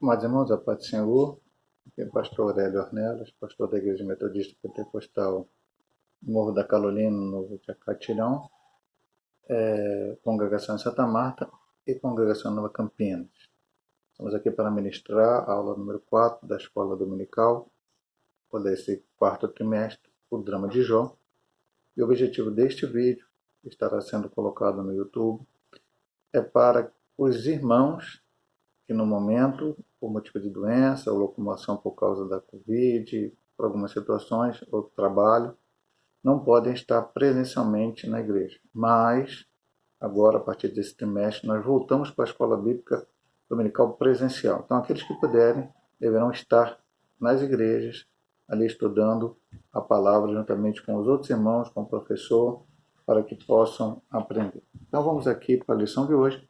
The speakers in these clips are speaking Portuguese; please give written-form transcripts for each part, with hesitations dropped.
Amados irmãos, a paz do Senhor, aqui é o pastor Aurélio Ornelas, pastor da Igreja Metodista Pentecostal Morro da Carolina, no Jacatirão, congregação em Santa Marta e congregação Nova Campinas. Estamos aqui para ministrar a aula número 4 da Escola Dominical, desse quarto trimestre, o drama de Jó. E o objetivo deste vídeo, que estará sendo colocado no YouTube, é para os irmãos que no momento, por motivo de doença, ou locomoção por causa da Covid, por algumas situações, ou trabalho, não podem estar presencialmente na igreja. Mas, agora, a partir desse trimestre, nós voltamos para a Escola Bíblica Dominical presencial. Então, aqueles que puderem, deverão estar nas igrejas, ali estudando a palavra, juntamente com os outros irmãos, com o professor, para que possam aprender. Então, vamos aqui para a lição de hoje.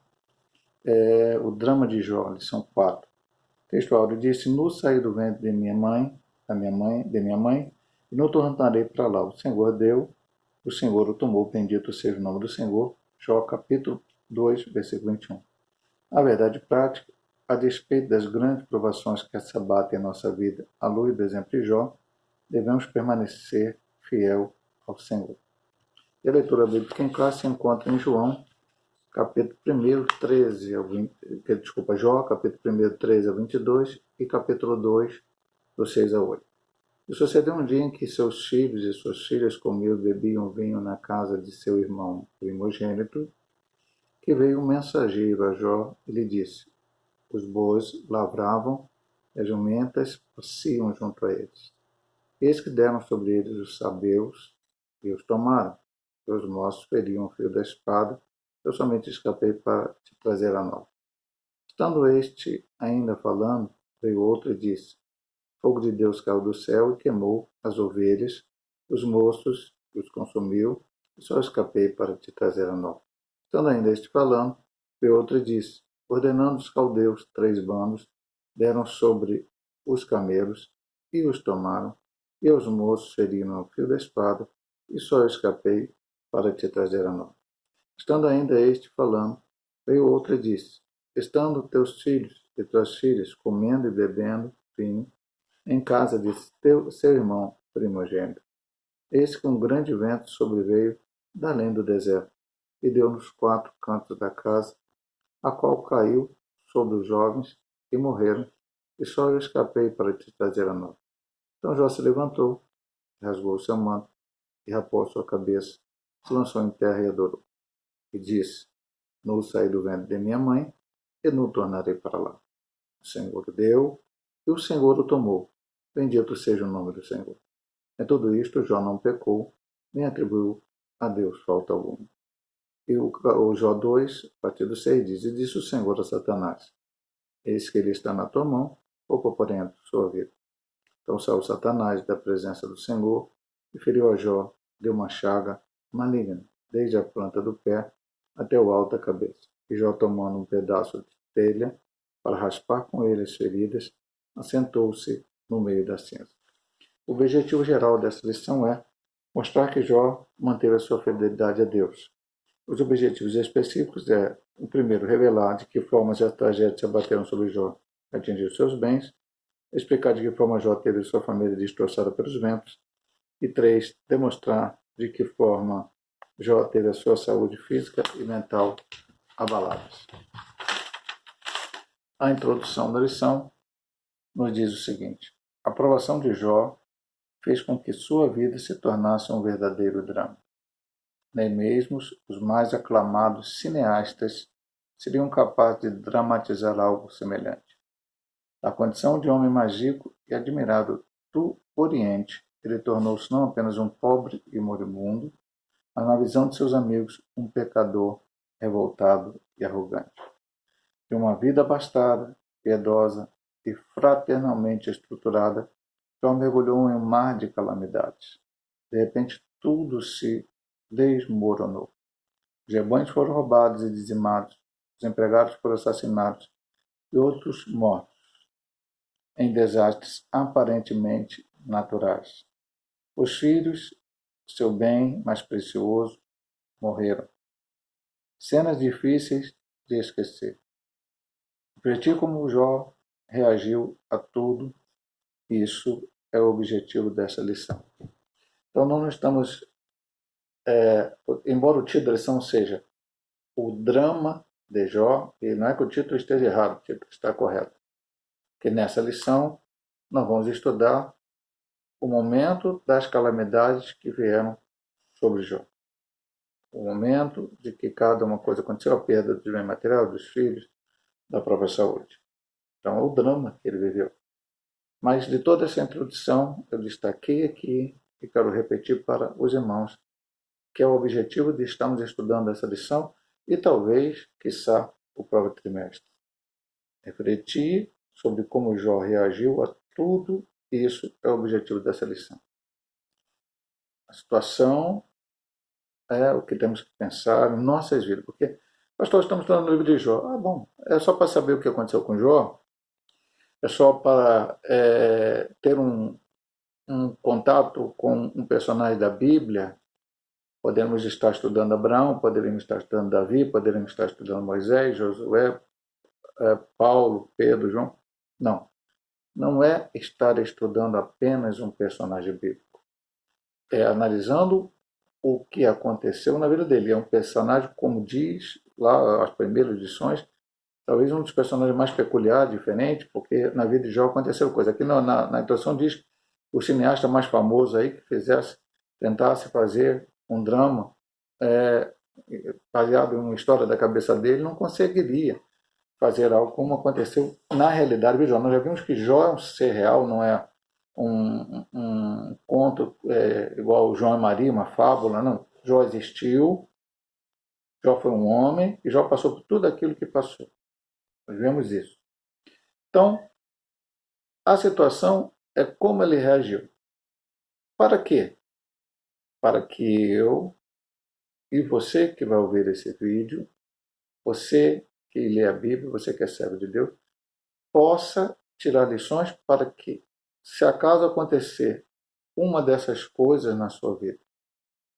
O drama de Jó, lição 4. O texto áudio disse: "No saí do ventre de minha mãe, e não tornarei para lá. O Senhor deu, o Senhor o tomou, bendito seja o nome do Senhor." Jó, capítulo 2, versículo 21. A verdade prática, a despeito das grandes provações que se abatem em nossa vida, à luz do exemplo de Jó, devemos permanecer fiel ao Senhor. E a leitura bíblica em classe se encontra em João, capítulo 1, 13 ao 20, Jó, capítulo 1, 13 a 22 e capítulo 2, do 6 a 8. E sucedeu um dia em que seus filhos e suas filhas comiam e bebiam vinho na casa de seu irmão primogênito, que veio um mensageiro a Jó e lhe disse: "Os bois lavravam, e as jumentas paciam junto a eles. Eis que deram sobre eles os sabeus e os tomaram. E os moços feriam o fio da espada. Eu somente escapei para te trazer a nova." Estando este ainda falando, veio outro e disse: "Fogo de Deus caiu do céu e queimou as ovelhas, os moços os consumiu, e só escapei para te trazer a nova." Estando ainda este falando, veio outro e disse: "Ordenando os caldeus 3 bandos, deram sobre os camelos e os tomaram, e os moços feriram o fio da espada, e só escapei para te trazer a nova." Estando ainda este falando, veio outro e disse: "Estando teus filhos e tuas filhas comendo e bebendo vinho em casa de seu irmão primogênito, eis que um grande vento sobreveio da além do deserto, e deu nos 4 cantos da casa, a qual caiu sobre os jovens, e morreram, e só eu escapei para te trazer a nova." Então Jó se levantou, rasgou o seu manto, e rapou a sua cabeça, se lançou em terra e adorou. E disse: "No saí do ventre de minha mãe, e não tornarei para lá. O Senhor deu, e o Senhor o tomou. Bendito seja o nome do Senhor." Em tudo isto, Jó não pecou, nem atribuiu a Deus falta alguma. E o Jó 2, a partir do 6, diz: "E disse o Senhor a Satanás: Eis que ele está na tua mão, poupa porém a sua vida." Então saiu Satanás da presença do Senhor e feriu a Jó, deu uma chaga maligna, desde a planta do pé até o alto da cabeça. E Jó, tomando um pedaço de telha para raspar com ele as feridas, assentou-se no meio da cinza. O objetivo geral dessa lição é mostrar que Jó manteve a sua fidelidade a Deus. Os objetivos específicos o primeiro, revelar de que forma as tragédias se abateram sobre Jó e atingiu seus bens; explicar de que forma Jó teve sua família destroçada pelos ventos; e 3, demonstrar de que forma Jó teve a sua saúde física e mental abaladas. A introdução da lição nos diz o seguinte: a provação de Jó fez com que sua vida se tornasse um verdadeiro drama. Nem mesmo os mais aclamados cineastas seriam capazes de dramatizar algo semelhante. Na condição de homem mais rico e admirado do Oriente, ele tornou-se não apenas um pobre e moribundo, mas, na visão de seus amigos, um pecador revoltado e arrogante. De uma vida abastada, piedosa e fraternalmente estruturada, Jó mergulhou em um mar de calamidades. De repente, tudo se desmoronou. Os rebanhos foram roubados e dizimados, os empregados foram assassinados e outros mortos em desastres aparentemente naturais. Os filhos, seu bem mais precioso, morreram. Cenas difíceis de esquecer. Refletir como Jó reagiu a tudo. Isso é o objetivo dessa lição. Então, não estamos, embora o título da lição seja o drama de Jó, e não é que o título esteja errado, o título está correto. Que nessa lição nós vamos estudar o momento das calamidades que vieram sobre Jó. O momento de que cada uma coisa aconteceu, a perda do bem material, dos filhos, da própria saúde. Então, é o drama que ele viveu. Mas de toda essa introdução, eu destaquei aqui e quero repetir para os irmãos que é o objetivo de estarmos estudando essa lição e talvez, quiçá, o próprio trimestre. Refletir sobre como Jó reagiu a tudo isso é o objetivo dessa lição. A situação é o que temos que pensar em nossas vidas, porque, pastor, estamos estudando no livro de Jó. Ah, bom, é só para saber o que aconteceu com Jó? É só para ter um contato com um personagem da Bíblia? Podemos estar estudando Abraão, poderíamos estar estudando Davi, poderíamos estar estudando Moisés, Josué, Paulo, Pedro, João. Não, não é estar estudando apenas um personagem bíblico. É analisando o que aconteceu na vida dele. É um personagem, como diz lá as primeiras edições, talvez um dos personagens mais peculiares, diferentes, porque na vida de Jó aconteceu coisa. Aqui na introdução diz que o cineasta mais famoso aí que tentasse fazer um drama baseado em uma história da cabeça dele, não conseguiria fazer algo como aconteceu na realidade de Jó. Nós já vimos que Jó é um ser real, não é um conto igual João e Maria, uma fábula, não. Jó existiu, Jó foi um homem e Jó passou por tudo aquilo que passou. Nós vemos isso. Então, a situação é como ele reagiu. Para quê? Para que eu e você que vai ouvir esse vídeo, você que lê a Bíblia, você que é servo de Deus, possa tirar lições para que, se acaso acontecer uma dessas coisas na sua vida,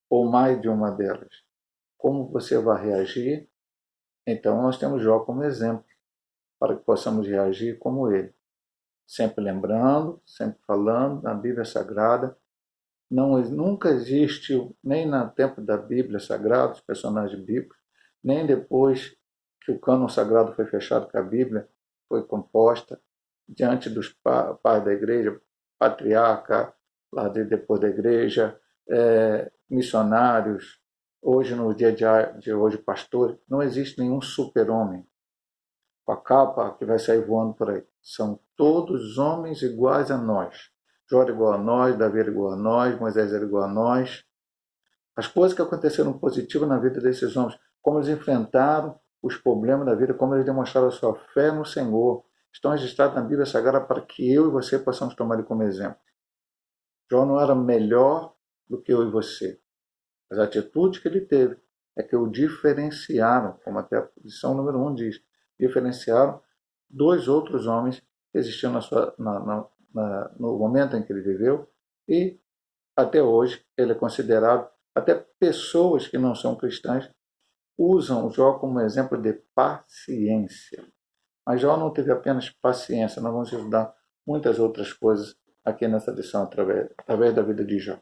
ou mais de uma delas, como você vai reagir? Então, nós temos Jó como exemplo, para que possamos reagir como ele. Sempre lembrando, sempre falando na Bíblia Sagrada. Nunca existiu, nem no tempo da Bíblia Sagrada, os personagens bíblicos, nem depois que o cânon sagrado foi fechado, que a Bíblia foi composta, diante dos pais da igreja, patriarca, lá depois da igreja, missionários, hoje, no dia de hoje, pastor, não existe nenhum super-homem com a capa que vai sair voando por aí. São todos homens iguais a nós. Jó era igual a nós, Davi era igual a nós, Moisés era igual a nós. As coisas que aconteceram positivas na vida desses homens, como eles enfrentaram os problemas da vida, como eles demonstraram a sua fé no Senhor, estão registrados na Bíblia Sagrada para que eu e você possamos tomar ele como exemplo. Jó não era melhor do que eu e você. As atitudes que ele teve é que o diferenciaram, como até a posição número 1 diz, diferenciaram dois outros homens que existiam no momento em que ele viveu e até hoje ele é considerado, até pessoas que não são cristãs usam Jó como exemplo de paciência. Mas Jó não teve apenas paciência, nós vamos estudar muitas outras coisas aqui nessa lição através da vida de Jó.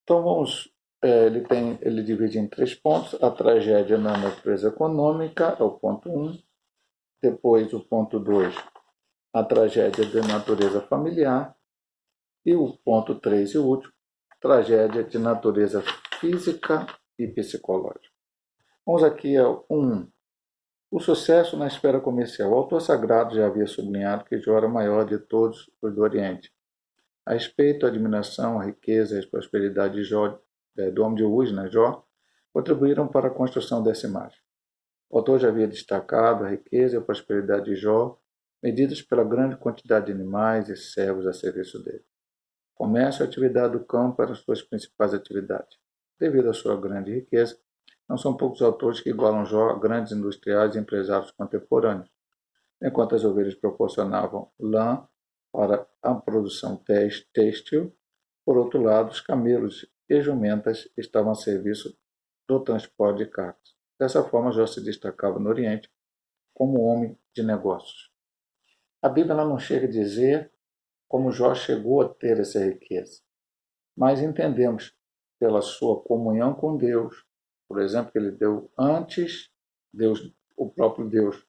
Então vamos, ele divide em 3 pontos: a tragédia na natureza econômica, é o ponto 1, depois o ponto 2, a tragédia de natureza familiar, e o ponto 3 e o último, tragédia de natureza física e psicológica. Vamos aqui ao 1. O sucesso na esfera comercial. O autor sagrado já havia sublinhado que Jó era o maior de todos os do Oriente. A respeito, a admiração, a riqueza e a prosperidade de Jó, do homem de Uz, Jó, contribuíram para a construção dessa imagem. O autor já havia destacado a riqueza e a prosperidade de Jó, medidas pela grande quantidade de animais e servos a serviço dele. O comércio e a atividade do campo eram suas principais atividades. Devido à sua grande riqueza, não são poucos autores que igualam Jó a grandes industriais e empresários contemporâneos. Enquanto as ovelhas proporcionavam lã para a produção têxtil, por outro lado, os camelos e jumentas estavam a serviço do transporte de cargas. Dessa forma, Jó se destacava no Oriente como homem de negócios. A Bíblia ela não chega a dizer como Jó chegou a ter essa riqueza, mas entendemos pela sua comunhão com Deus, por exemplo, que ele deu antes, Deus, o próprio Deus,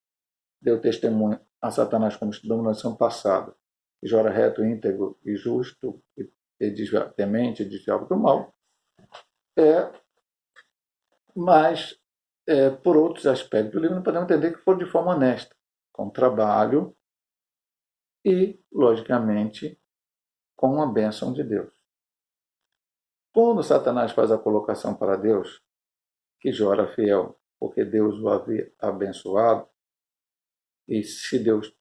deu testemunho a Satanás, como estudamos na lição passada, que Jó era reto, íntegro e justo, e temente e desviava do mal, mas por outros aspectos do livro não podemos entender que foram de forma honesta, com trabalho e, logicamente, com a bênção de Deus. Quando Satanás faz a colocação para Deus, que Jó era fiel, porque Deus o havia abençoado, e se Deus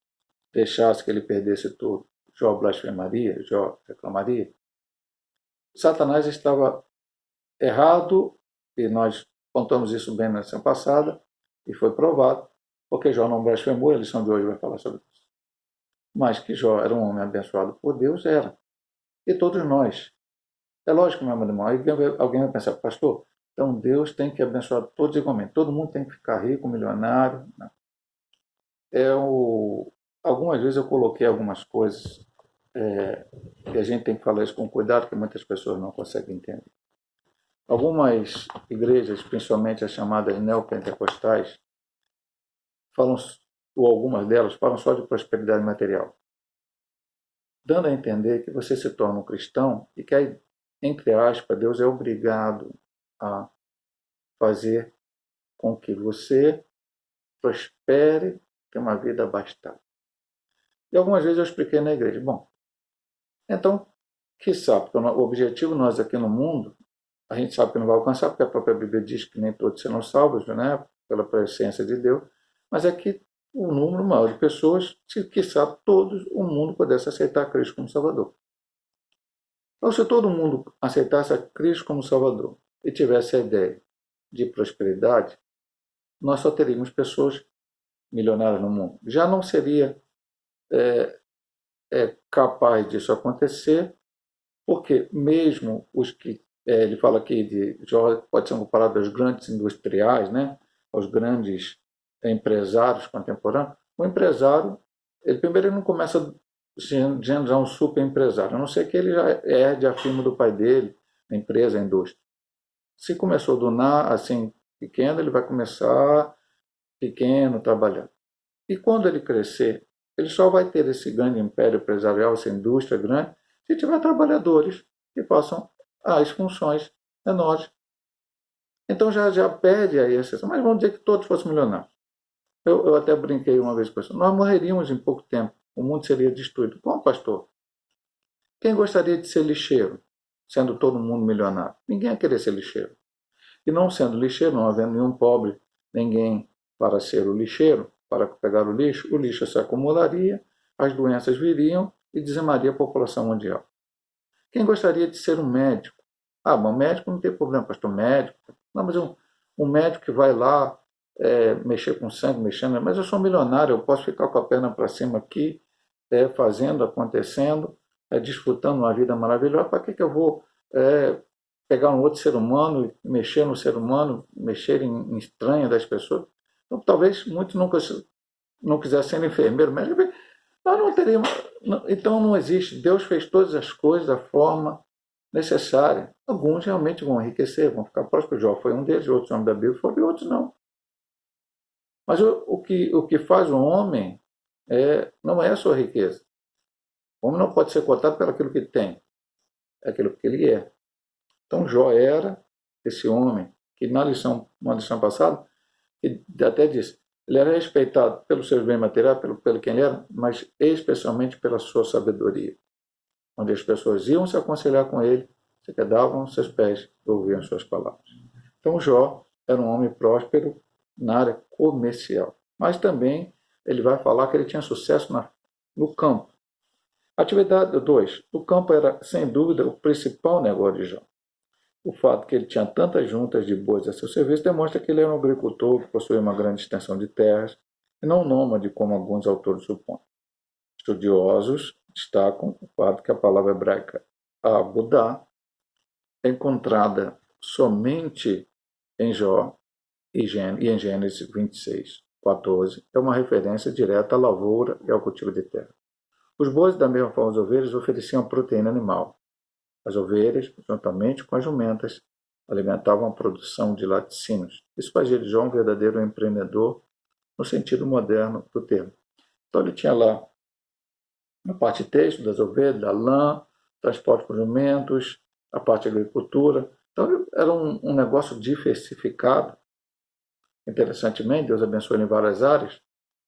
deixasse que ele perdesse tudo, Jó blasfemaria, Jó reclamaria, Satanás estava errado, e nós contamos isso bem na semana passada, e foi provado, porque Jó não blasfemou, a lição de hoje vai falar sobre isso. Mas que Jó era um homem abençoado por Deus, era. E todos nós. É lógico, meu irmão, alguém vai pensar, pastor, então Deus tem que abençoar todos igualmente, todo mundo tem que ficar rico, milionário. Não. Algumas vezes eu coloquei algumas coisas, e a gente tem que falar isso com cuidado, que muitas pessoas não conseguem entender. Algumas igrejas, principalmente as chamadas neopentecostais, falam, ou algumas delas, falam só de prosperidade material, dando a entender que você se torna um cristão e que, entre aspas, Deus é obrigado a fazer com que você prospere, tenha uma vida abastada. E algumas vezes eu expliquei na igreja, bom, então, que sabe, porque o objetivo nós aqui no mundo, a gente sabe que não vai alcançar, porque a própria Bíblia diz que nem todos serão salvos, né, pela presença de Deus, mas é que o número maior de pessoas, se quiçá todos o mundo pudesse aceitar Cristo como Salvador. Então, se todo mundo aceitasse a Cristo como Salvador e tivesse a ideia de prosperidade, nós só teríamos pessoas milionárias no mundo. Já não seria capaz disso acontecer, porque mesmo os que, ele fala aqui de Jó, pode ser comparado aos grandes industriais, né, aos grandes empresários contemporâneos, o empresário, ele primeiro não começa sendo já um super empresário, a não ser que ele já herde a firma do pai dele, a empresa, a indústria. Se começou do nada, assim, pequeno, ele vai começar pequeno, trabalhando. E quando ele crescer, ele só vai ter esse grande império empresarial, essa indústria grande, se tiver trabalhadores que façam as funções menores. Então já perde a exceção. Mas vamos dizer que todos fossem milionários. Eu até brinquei uma vez com isso. Nós morreríamos em pouco tempo. O mundo seria destruído. Bom, pastor, quem gostaria de ser lixeiro, sendo todo mundo milionário? Ninguém ia querer ser lixeiro. E não sendo lixeiro, não havendo nenhum pobre, ninguém para ser o lixeiro, para pegar o lixo se acumularia, as doenças viriam e dizimaria a população mundial. Quem gostaria de ser um médico? Ah, mas médico não tem problema, pastor, médico. Não, mas um médico que vai lá mexer com sangue, mexendo, mas eu sou milionário, eu posso ficar com a perna para cima aqui, fazendo, acontecendo, desfrutando uma vida maravilhosa. Para que eu vou pegar um outro ser humano, mexer no ser humano, mexer em estranha das pessoas? Então, talvez muitos não quisessem ser enfermeiro, mas nós não teríamos. Então não existe. Deus fez todas as coisas da forma necessária. Alguns realmente vão enriquecer, vão ficar prósperos. Jó foi um deles, outros homens da Bíblia foram, e outros não. Mas o que faz o homem não é a sua riqueza. O homem não pode ser cotado pelo aquilo que tem, é aquilo que ele é. Então Jó era esse homem que na lição passada, ele até disse, ele era respeitado pelos seus bens materiais, pelo quem ele era, mas especialmente pela sua sabedoria. Onde as pessoas iam se aconselhar com ele, se quedavam aos seus pés e ouviam suas palavras. Então Jó era um homem próspero na área comercial. Mas também ele vai falar que ele tinha sucesso no campo. Atividade 2. O campo era, sem dúvida, o principal negócio de Jó. O fato que ele tinha tantas juntas de bois a seu serviço demonstra que ele era um agricultor que possuía uma grande extensão de terras, e não nômade, como alguns autores supõem. Estudiosos destacam o fato que a palavra hebraica Abudá é encontrada somente em Jó e em Gênesis 26. 14 é uma referência direta à lavoura e ao cultivo de terra. Os bois, da mesma forma as ovelhas, ofereciam proteína animal. As ovelhas, juntamente com as jumentas, alimentavam a produção de laticínios. Isso fazia de Jó um verdadeiro empreendedor no sentido moderno do termo. Então ele tinha lá a parte têxtil das ovelhas, da lã, transporte por jumentos, a parte de agricultura. Então era um negócio diversificado. Interessantemente, Deus abençoou ele em várias áreas.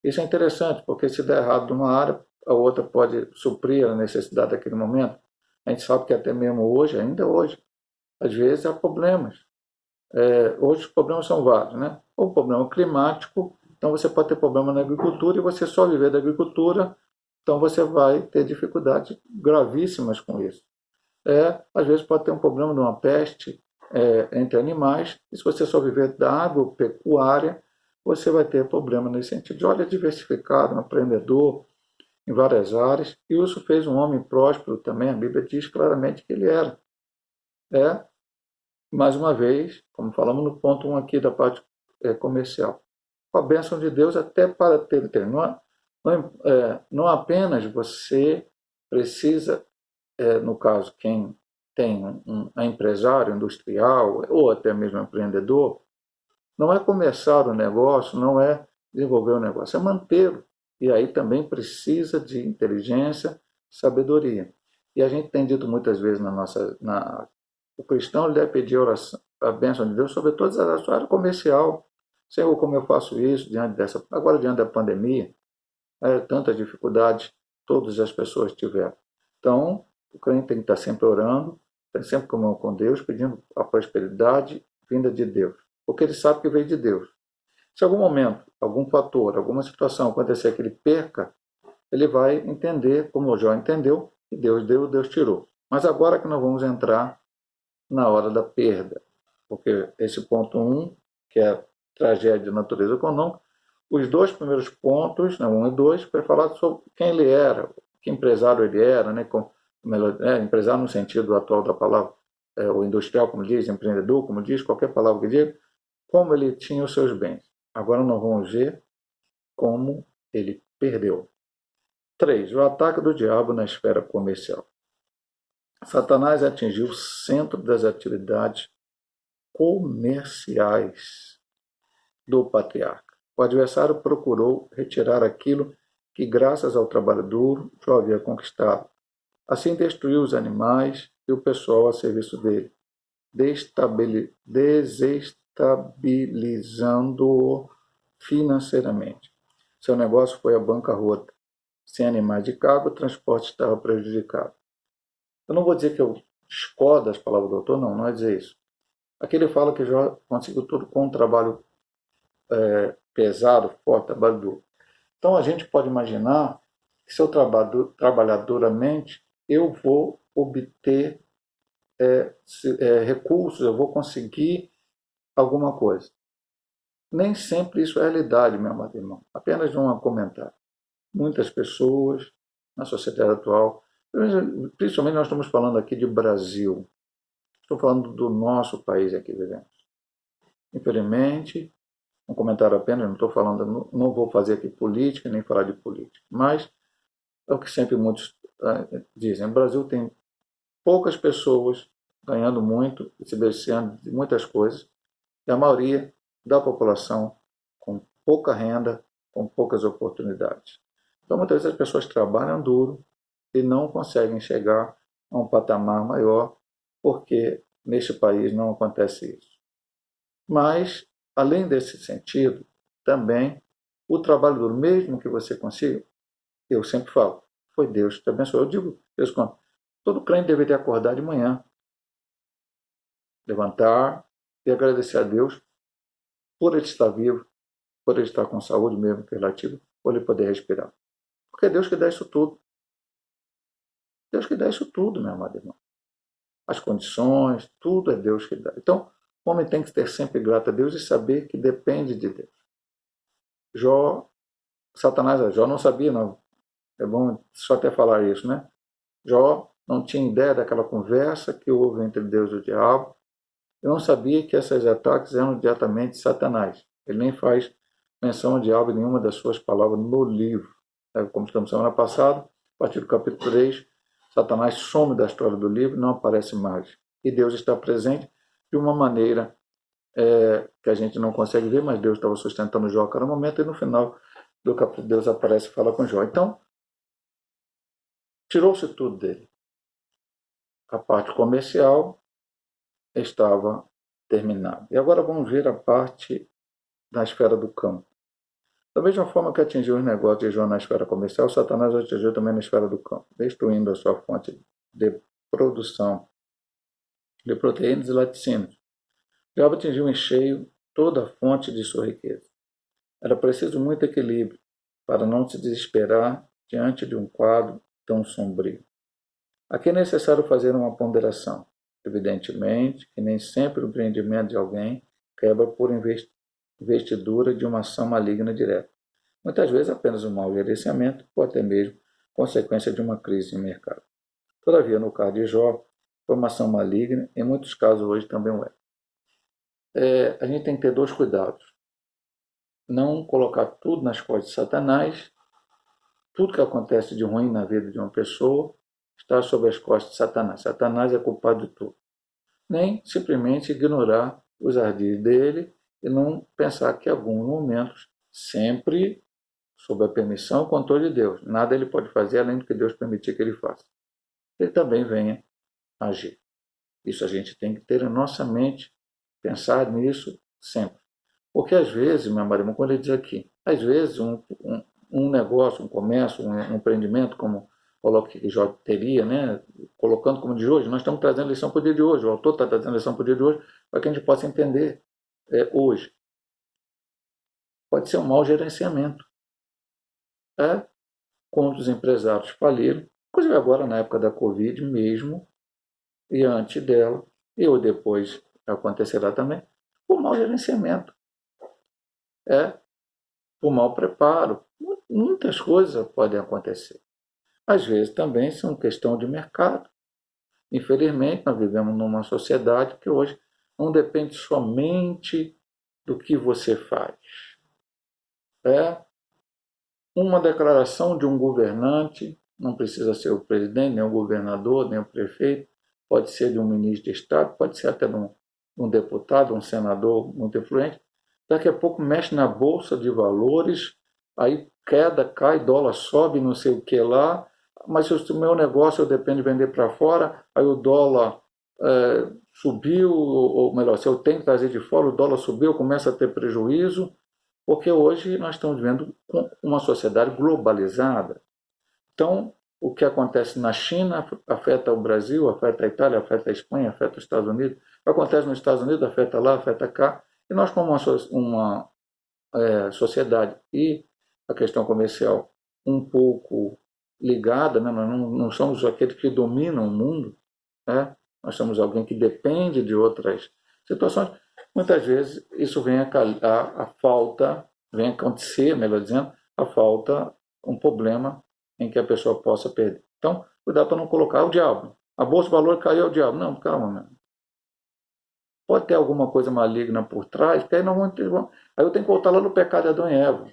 Isso é interessante, porque se der errado numa área, a outra pode suprir a necessidade daquele momento. A gente sabe que até mesmo hoje, ainda hoje, às vezes há problemas. Hoje os problemas são vários, né? O problema climático, então você pode ter problema na agricultura e você só viver da agricultura, então você vai ter dificuldades gravíssimas com isso. Às vezes pode ter um problema de uma peste entre animais, e se você só viver da agropecuária, você vai ter problema nesse sentido. Jó é diversificado, um empreendedor em várias áreas, e isso fez um homem próspero também, a Bíblia diz claramente que ele era. Mais uma vez, como falamos no ponto 1 aqui da parte comercial, com a bênção de Deus até para ter. Não apenas você precisa, no caso, quem tem um empresário industrial ou até mesmo empreendedor, não é começar o negócio, não é desenvolver o negócio, é mantê-lo. E aí também precisa de inteligência, sabedoria. E a gente tem dito muitas vezes o cristão ele deve pedir a bênção de Deus sobre todas as áreas comercial. Senhor, como eu faço isso agora diante da pandemia, tantas dificuldades todas as pessoas tiveram. Então, o crente tem que estar sempre orando, sempre comunhão com Deus, pedindo a prosperidade vinda de Deus, porque ele sabe que veio de Deus. Se algum momento, algum fator, alguma situação acontecer que ele perca, ele vai entender, como o Jó entendeu, que Deus deu, Deus tirou. Mas agora que nós vamos entrar na hora da perda, porque esse ponto 1, que é tragédia de natureza econômica, os dois primeiros pontos, 1 e 2, foi falar sobre quem ele era, que empresário ele era, né, empresário no sentido atual da palavra, o industrial, como diz, empreendedor, como diz, qualquer palavra que diga, como ele tinha os seus bens. Agora nós vamos ver como ele perdeu. 3. O ataque do diabo na esfera comercial. Satanás atingiu o centro das atividades comerciais do patriarca. O adversário procurou retirar aquilo que, graças ao trabalho duro, Jó havia conquistado. Assim destruiu os animais e o pessoal a serviço dele, desestabilizando-o financeiramente. Seu negócio foi a bancarrota. Sem animais de carga, o transporte estava prejudicado. Eu não vou dizer que eu discordo das palavras do autor, não é dizer isso. Aqui ele fala que Jó conseguiu tudo com um trabalho pesado, forte, trabalho duro. Então a gente pode imaginar que se eu trabalhar duramente, eu vou obter recursos, eu vou conseguir alguma coisa. Nem sempre isso é realidade, meu amado irmão. Apenas um comentário. Muitas pessoas na sociedade atual, principalmente nós estamos falando aqui de Brasil, estou falando do nosso país aqui vivemos. Infelizmente, um comentário apenas, não estou falando, não vou fazer aqui política, nem falar de política, mas é o que sempre muitos dizem. O Brasil tem poucas pessoas ganhando muito e se beneficiando de muitas coisas, e a maioria da população com pouca renda, com poucas oportunidades. Então, muitas vezes as pessoas trabalham duro e não conseguem chegar a um patamar maior, porque neste país não acontece isso. Mas, além desse sentido, também o trabalho duro, mesmo que você consiga, eu sempre falo, foi Deus que te abençoou. Eu digo, Deus, todo crente deveria acordar de manhã, levantar e agradecer a Deus por ele estar vivo, por ele estar com saúde mesmo que relativa, por ele poder respirar. Porque é Deus que dá isso tudo. Deus que dá isso tudo, meu amado irmão. As condições, tudo é Deus que dá. Então, o homem tem que ter sempre grato a Deus e saber que depende de Deus. Jó não sabia, não. É bom só até falar isso, né? Jó não tinha ideia daquela conversa que houve entre Deus e o diabo. Eu não sabia que esses ataques eram diretamente de Satanás. Ele nem faz menção ao diabo em nenhuma das suas palavras no livro. Como estamos semana passada, a partir do capítulo 3, Satanás some da história do livro, não aparece mais. E Deus está presente de uma maneira que a gente não consegue ver, mas Deus estava sustentando Jó a cada momento, e no final do capítulo Deus aparece e fala com Jó. Então, tirou-se tudo dele. A parte comercial estava terminada. E agora vamos ver a parte da esfera do campo. Da mesma forma que atingiu os negócios de Jó na esfera comercial, Satanás atingiu também na esfera do campo, destruindo a sua fonte de produção de proteínas e laticínios. Jó atingiu em cheio toda a fonte de sua riqueza. Era preciso muito equilíbrio para não se desesperar diante de um quadro tão sombrio. Aqui é necessário fazer uma ponderação. Evidentemente que nem sempre o empreendimento de alguém quebra por investidura de uma ação maligna direta. Muitas vezes apenas um mau gerenciamento ou até mesmo consequência de uma crise de mercado. Todavia, no caso de Jó, foi uma ação maligna, em muitos casos hoje também o é. A gente tem que ter dois cuidados. Não colocar tudo nas costas de Satanás. Tudo que acontece de ruim na vida de uma pessoa está sob as costas de Satanás. Satanás é culpado de tudo. Nem simplesmente ignorar os ardis dele e não pensar que em alguns momentos, sempre sob a permissão e controle de Deus, nada ele pode fazer além do que Deus permitir que ele faça. Ele também venha agir. Isso a gente tem que ter em nossa mente, pensar nisso sempre. Porque às vezes, minha Maria, como ele diz aqui, às vezes um negócio, um comércio, um empreendimento, como coloca que Jó teria, né? Colocando como de hoje, nós estamos trazendo a lição para o dia de hoje, o autor está trazendo a lição para o dia de hoje, para que a gente possa entender hoje. Pode ser um mau gerenciamento. Quando os empresários faliram, inclusive agora na época da Covid mesmo, e antes dela, e ou depois acontecerá também, por mau gerenciamento. Por mau preparo. Muitas coisas podem acontecer. Às vezes também são questão de mercado. Infelizmente, nós vivemos numa sociedade que hoje não depende somente do que você faz. Uma declaração de um governante, não precisa ser o presidente, nem o governador, nem o prefeito, pode ser de um ministro de Estado, pode ser até de um deputado, um senador muito influente. Daqui a pouco mexe na bolsa de valores, aí queda, cai, dólar sobe, não sei o que lá, mas se o meu negócio eu dependo de vender para fora, aí o dólar subiu, ou melhor, se eu tenho que trazer de fora, o dólar subiu, começa a ter prejuízo, porque hoje nós estamos vivendo uma sociedade globalizada. Então, o que acontece na China afeta o Brasil, afeta a Itália, afeta a Espanha, afeta os Estados Unidos. O que acontece nos Estados Unidos afeta lá, afeta cá. E nós, como uma sociedade e a questão comercial um pouco ligada, né? Nós não somos aqueles que dominam o mundo, né? Nós somos alguém que depende de outras situações. Muitas vezes isso vem a falta, vem acontecer, melhor dizendo, a falta, um problema em que a pessoa possa perder. Então, cuidado para não colocar o diabo. A bolsa de valor caiu, é o diabo. Não, calma, meu. Pode ter alguma coisa maligna por trás, que aí, aí eu tenho que voltar lá no pecado de Adão e Eva.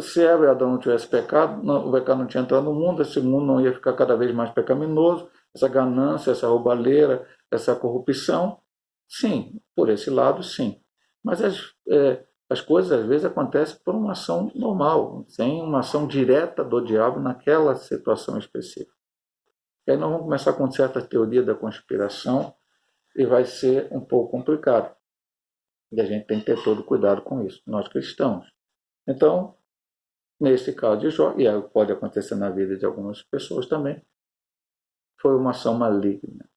Se Eva e Adão não tivessem pecado, o pecado não tinha entrado no mundo, esse mundo não ia ficar cada vez mais pecaminoso, essa ganância, essa roubalheira, essa corrupção. Sim, por esse lado, sim. Mas as coisas às vezes acontecem por uma ação normal, sem uma ação direta do diabo naquela situação específica. E aí nós vamos começar com certa teoria da conspiração e vai ser um pouco complicado. E a gente tem que ter todo cuidado com isso, nós cristãos. Então, nesse caso de Jó, e pode acontecer na vida de algumas pessoas também, foi uma ação maligna.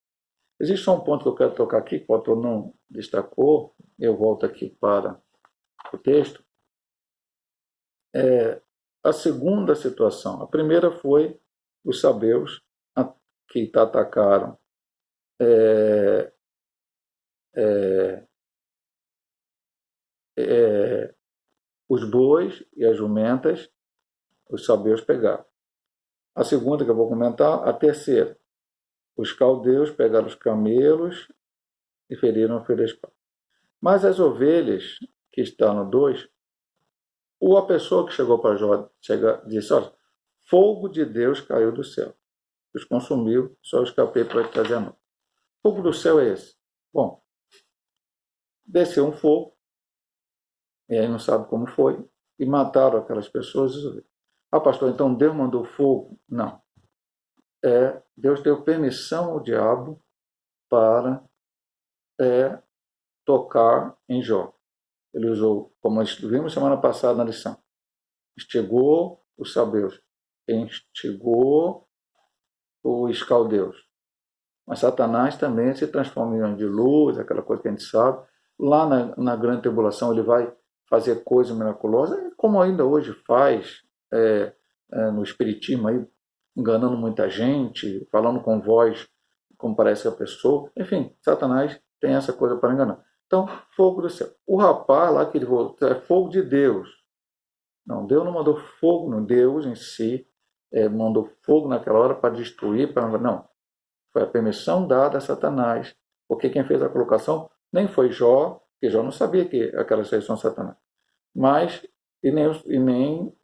Existe só um ponto que eu quero tocar aqui, que o autor não destacou, eu volto aqui para o texto. A segunda situação. A primeira foi os sabeus que atacaram os bois e as jumentas, os sabeus pegaram. A segunda que eu vou comentar, a terceira. Os caldeus pegaram os camelos e feriram o filho da espada. Mas as ovelhas, que estão no 2, Ou a pessoa que chegou para Jó disse, olha, fogo de Deus caiu do céu, os consumiu, só escapei para trazer a noite. Fogo do céu é esse? Bom, desceu um fogo, e aí não sabe como foi, e mataram aquelas pessoas. Ah, pastor, então Deus mandou fogo? Não. Deus deu permissão ao diabo para tocar em Jó. Ele usou, como nós vimos semana passada na lição, instigou os sabeus, instigou os caldeus. Mas Satanás também se transforma em anjo de luz, aquela coisa que a gente sabe. Lá na grande tribulação ele vai fazer coisas miraculosas, como ainda hoje faz no espiritismo, aí, enganando muita gente, falando com voz como parece a pessoa. Enfim, Satanás tem essa coisa para enganar. Então, fogo do céu. O rapaz lá que ele voltou é fogo de Deus. Não, Deus não mandou fogo, não. Deus em si mandou fogo naquela hora para destruir, não. Foi a permissão dada a Satanás, porque quem fez a colocação nem foi Jó, porque Jó não sabia que aquelas coisas são Satanás. Mas, e nem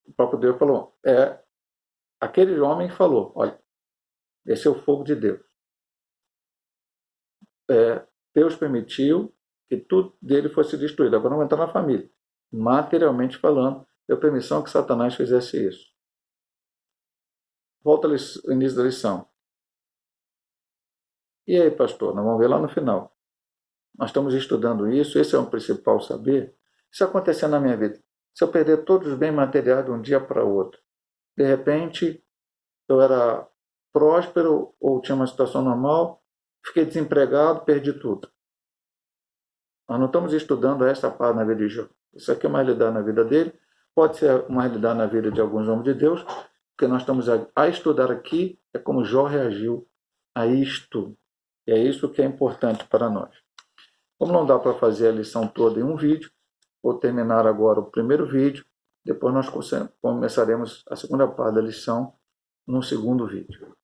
o próprio Deus falou. Aquele homem falou, olha, esse é o fogo de Deus. Deus permitiu que tudo dele fosse destruído. Agora não entrar na família. Materialmente falando, deu permissão que Satanás fizesse isso. Volta ao início da lição. E aí, pastor, nós vamos ver lá no final. Nós estamos estudando isso, esse é o principal saber. Isso aconteceu na minha vida. Se eu perder todos os bens materiais de um dia para outro, de repente eu era próspero ou tinha uma situação normal, fiquei desempregado, perdi tudo. Nós não estamos estudando essa parte na vida de Jó. Isso aqui é uma realidade na vida dele, pode ser uma realidade na vida de alguns homens de Deus, porque nós estamos a estudar aqui é como Jó reagiu a isto. E é isso que é importante para nós. Como não dá para fazer a lição toda em um vídeo, vou terminar agora o primeiro vídeo, depois nós começaremos a segunda parte da lição no segundo vídeo.